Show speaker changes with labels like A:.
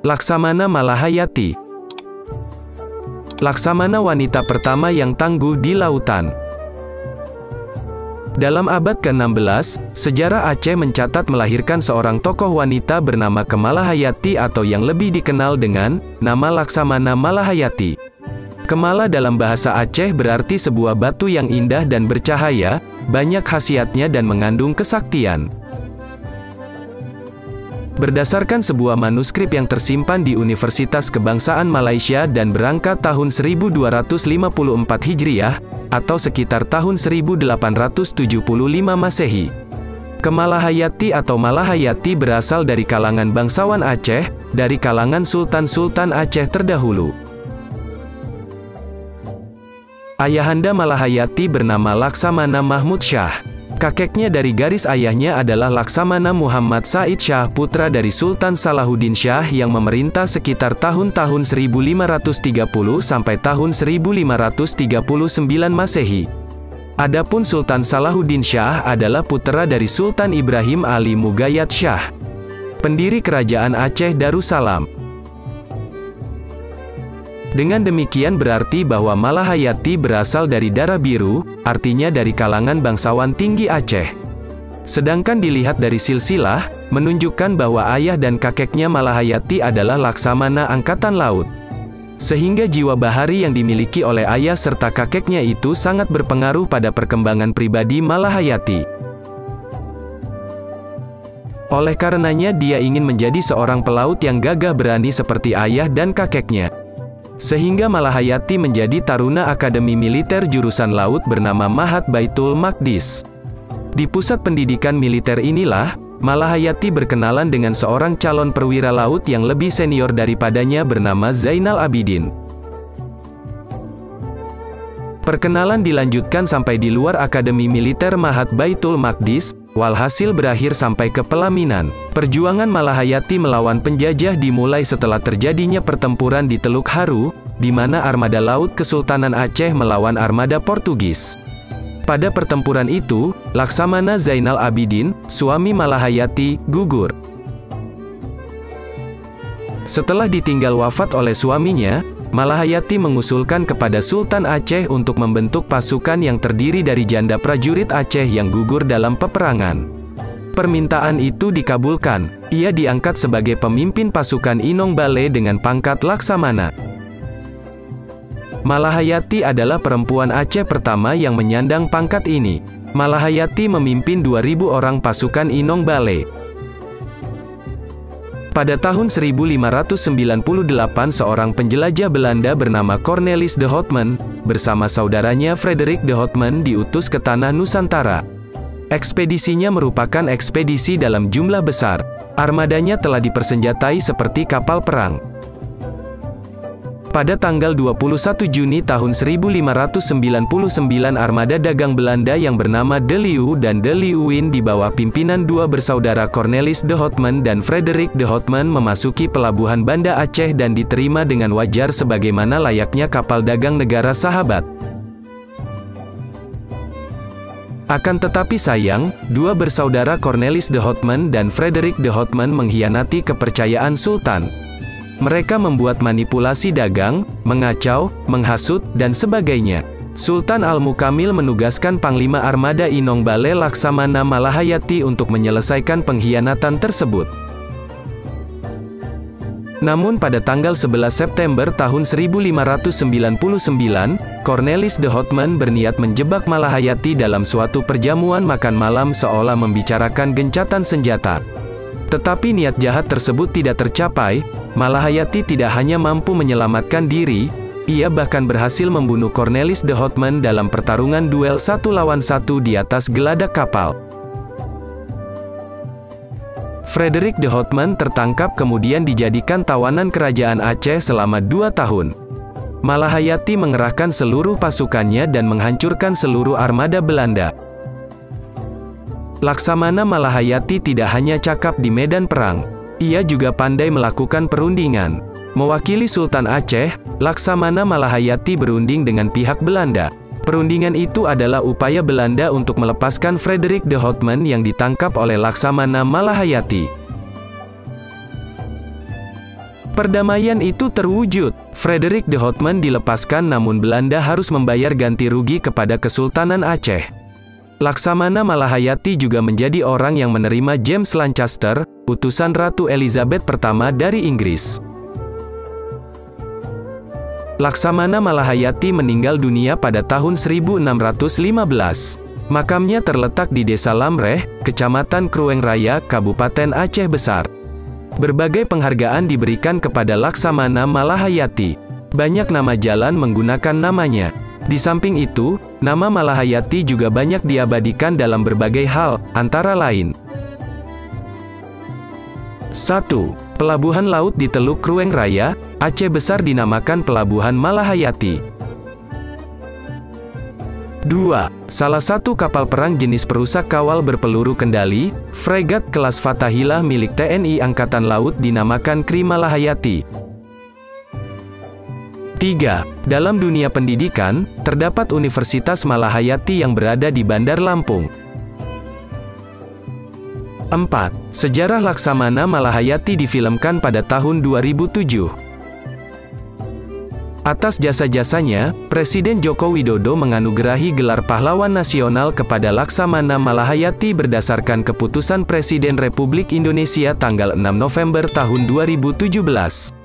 A: Laksamana Malahayati. Laksamana wanita pertama yang tangguh di lautan. Dalam abad ke-16, sejarah Aceh mencatat melahirkan seorang tokoh wanita bernama Kemalahayati atau yang lebih dikenal dengan nama Laksamana Malahayati. Kemala dalam bahasa Aceh berarti sebuah batu yang indah dan bercahaya, banyak khasiatnya dan mengandung kesaktian. Berdasarkan sebuah manuskrip yang tersimpan di Universitas Kebangsaan Malaysia dan berangkat tahun 1254 Hijriah, atau sekitar tahun 1875 Masehi. Kemalahayati atau Malahayati berasal dari kalangan bangsawan Aceh, dari kalangan Sultan-Sultan Aceh terdahulu. Ayahanda Malahayati bernama Laksamana Mahmud Shah. Kakeknya dari garis ayahnya adalah Laksamana Muhammad Said Shah, putra dari Sultan Salahuddin Shah yang memerintah sekitar tahun-tahun 1530 sampai tahun 1539 Masehi. Adapun Sultan Salahuddin Shah adalah putra dari Sultan Ibrahim Ali Mugayat Shah, pendiri Kerajaan Aceh Darussalam. Dengan demikian berarti bahwa Malahayati berasal dari darah biru, artinya dari kalangan bangsawan tinggi Aceh. Sedangkan dilihat dari silsilah, menunjukkan bahwa ayah dan kakeknya Malahayati adalah Laksamana Angkatan Laut. Sehingga jiwa bahari yang dimiliki oleh ayah serta kakeknya itu sangat berpengaruh pada perkembangan pribadi Malahayati. Oleh karenanya dia ingin menjadi seorang pelaut yang gagah berani seperti ayah dan kakeknya. Sehingga Malahayati menjadi taruna Akademi Militer Jurusan Laut bernama Mahat Baitul Maqdis. Di pusat pendidikan militer inilah, Malahayati berkenalan dengan seorang calon perwira laut yang lebih senior daripadanya bernama Zainal Abidin. Perkenalan dilanjutkan sampai di luar Akademi Militer Mahat Baitul Maqdis, walhasil berakhir sampai ke pelaminan. Perjuangan Malahayati melawan penjajah dimulai setelah terjadinya pertempuran di Teluk Haru, di mana armada laut Kesultanan Aceh melawan armada Portugis. Pada pertempuran itu, Laksamana Zainal Abidin, suami Malahayati, gugur. Setelah ditinggal wafat oleh suaminya, Malahayati mengusulkan kepada Sultan Aceh untuk membentuk pasukan yang terdiri dari janda prajurit Aceh yang gugur dalam peperangan. Permintaan itu dikabulkan. Ia diangkat sebagai pemimpin pasukan Inong Bale dengan pangkat Laksamana. Malahayati adalah perempuan Aceh pertama yang menyandang pangkat ini. Malahayati memimpin 2.000 orang pasukan Inong Bale. Pada tahun 1598 seorang penjelajah Belanda bernama Cornelis de Houtman, bersama saudaranya Frederik de Houtman diutus ke tanah Nusantara. Ekspedisinya merupakan ekspedisi dalam jumlah besar. Armadanya telah dipersenjatai seperti kapal perang. Pada tanggal 21 Juni tahun 1599 armada dagang Belanda yang bernama De Leeuw dan De Leeuwin di bawah pimpinan dua bersaudara Cornelis de Houtman dan Frederik de Houtman memasuki pelabuhan Banda Aceh dan diterima dengan wajar sebagaimana layaknya kapal dagang negara sahabat. Akan tetapi sayang, dua bersaudara Cornelis de Houtman dan Frederik de Houtman mengkhianati kepercayaan Sultan. Mereka membuat manipulasi dagang, mengacau, menghasut, dan sebagainya. Sultan Al-Mukamil menugaskan Panglima Armada Inong Bale Laksamana Malahayati untuk menyelesaikan pengkhianatan tersebut. Namun pada tanggal 11 September tahun 1599, Cornelis de Houtman berniat menjebak Malahayati dalam suatu perjamuan makan malam seolah membicarakan gencatan senjata. Tetapi niat jahat tersebut tidak tercapai. Malahayati tidak hanya mampu menyelamatkan diri, ia bahkan berhasil membunuh Cornelis de Houtman dalam pertarungan duel 1 lawan 1 di atas geladak kapal. Frederik de Houtman tertangkap kemudian dijadikan tawanan kerajaan Aceh selama 2 tahun. Malahayati mengerahkan seluruh pasukannya dan menghancurkan seluruh armada Belanda. Laksamana Malahayati tidak hanya cakap di medan perang, ia juga pandai melakukan perundingan. Mewakili Sultan Aceh, Laksamana Malahayati berunding dengan pihak Belanda. Perundingan itu adalah upaya Belanda untuk melepaskan Frederik de Houtman yang ditangkap oleh Laksamana Malahayati. Perdamaian itu terwujud. Frederik de Houtman dilepaskan namun Belanda harus membayar ganti rugi kepada Kesultanan Aceh. Laksamana Malahayati juga menjadi orang yang menerima James Lancaster, utusan Ratu Elizabeth pertama dari Inggris. Laksamana Malahayati meninggal dunia pada tahun 1615. Makamnya terletak di Desa Lamreh, Kecamatan Krueng Raya, Kabupaten Aceh Besar. Berbagai penghargaan diberikan kepada Laksamana Malahayati. Banyak nama jalan menggunakan namanya. Di samping itu, nama Malahayati juga banyak diabadikan dalam berbagai hal, antara lain 1. Pelabuhan laut di Teluk Krueng Raya, Aceh Besar dinamakan Pelabuhan Malahayati. 2. Salah satu kapal perang jenis perusak kawal berpeluru kendali, fregat kelas Fathahilah milik TNI Angkatan Laut dinamakan Kri Malahayati. 3. Dalam dunia pendidikan, terdapat Universitas Malahayati yang berada di Bandar Lampung. 4. Sejarah Laksamana Malahayati difilmkan pada tahun 2007. Atas jasa-jasanya, Presiden Joko Widodo menganugerahi gelar Pahlawan Nasional kepada Laksamana Malahayati berdasarkan keputusan Presiden Republik Indonesia tanggal 6 November tahun 2017.